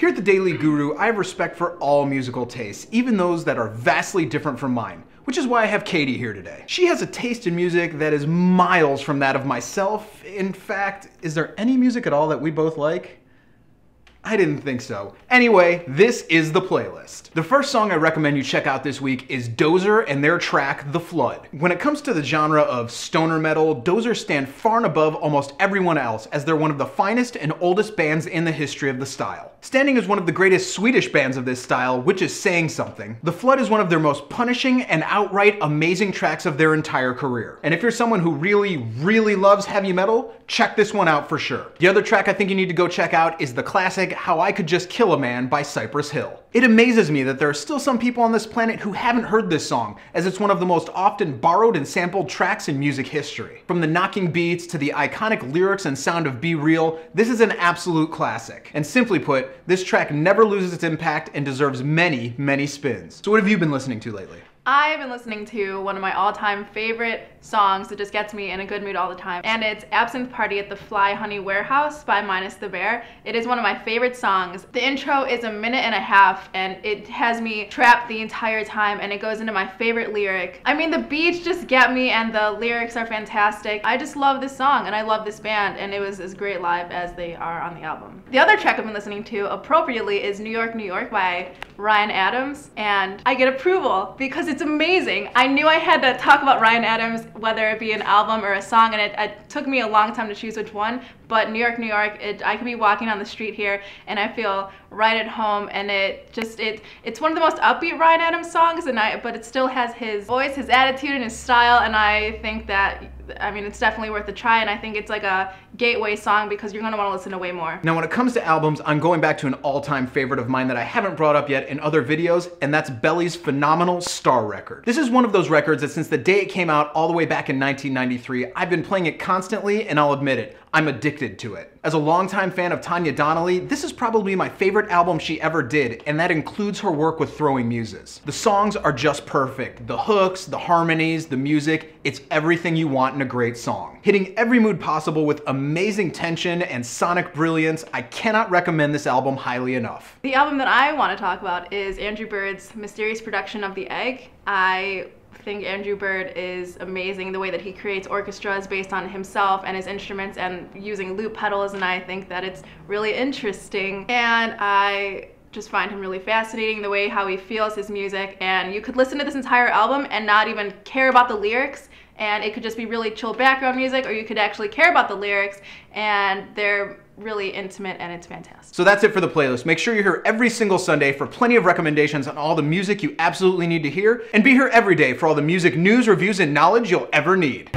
Here at the Daily Guru, I have respect for all musical tastes, even those that are vastly different from mine, which is why I have Katie here today. She has a taste in music that is miles from that of myself. In fact, is there any music at all that we both like? I didn't think so. Anyway, this is the playlist. The first song I recommend you check out this week is Dozer and their track, The Flood. When it comes to the genre of stoner metal, Dozer stand far and above almost everyone else, as they're one of the finest and oldest bands in the history of the style. Standing as one of the greatest Swedish bands of this style, which is saying something, The Flood is one of their most punishing and outright amazing tracks of their entire career. And if you're someone who really loves heavy metal, check this one out for sure. The other track I think you need to go check out is the classic How I Could Just Kill a Man by Cypress Hill. It amazes me that there are still some people on this planet who haven't heard this song, as it's one of the most often borrowed and sampled tracks in music history. From the knocking beats to the iconic lyrics and sound of Be Real, this is an absolute classic. And simply put, this track never loses its impact and deserves many spins. So what have you been listening to lately? I've been listening to one of my all-time favorite songs that just gets me in a good mood all the time, and it's Absinthe Party at the Fly Honey Warehouse by Minus the Bear. It is one of my favorite songs. The intro is a minute and a half, and it has me trapped the entire time, and it goes into my favorite lyric. I mean, the beats just get me, and the lyrics are fantastic. I just love this song, and I love this band, and it was as great live as they are on the album. The other track I've been listening to, appropriately, is New York, New York by Ryan Adams, and I get approval because it's amazing. I knew I had to talk about Ryan Adams, whether it be an album or a song, and it took me a long time to choose which one, but New York, New York, I could be walking on the street here and I feel right at home, and it's one of the most upbeat Ryan Adams songs, but it still has his voice, his attitude, and his style, and I think that, I mean, it's definitely worth a try, and I think it's like a gateway song because you're going to want to listen to way more. Now when it comes to albums, I'm going back to an all-time favorite of mine that I haven't brought up yet in other videos, and that's Belly's phenomenal Star record. This is one of those records that since the day it came out all the way back in 1993, I've been playing it constantly, and I'll admit it, I'm addicted to it. As a longtime fan of Tanya Donnelly, this is probably my favorite album she ever did, and that includes her work with Throwing Muses. The songs are just perfect. The hooks, the harmonies, the music, it's everything you want in a great song. Hitting every mood possible with amazing tension and sonic brilliance, I cannot recommend this album highly enough. The album that I want to talk about is Andrew Bird's mysterious production of The Egg. I think Andrew Bird is amazing, the way that he creates orchestras based on himself and his instruments and using loop pedals, and I think that it's really interesting, and I just find him really fascinating, the way how he feels his music, and you could listen to this entire album and not even care about the lyrics, and it could just be really chill background music, or you could actually care about the lyrics, and they're really intimate, and it's fantastic. So that's it for the playlist. Make sure you're here every single Sunday for plenty of recommendations on all the music you absolutely need to hear, and be here every day for all the music news, reviews, and knowledge you'll ever need.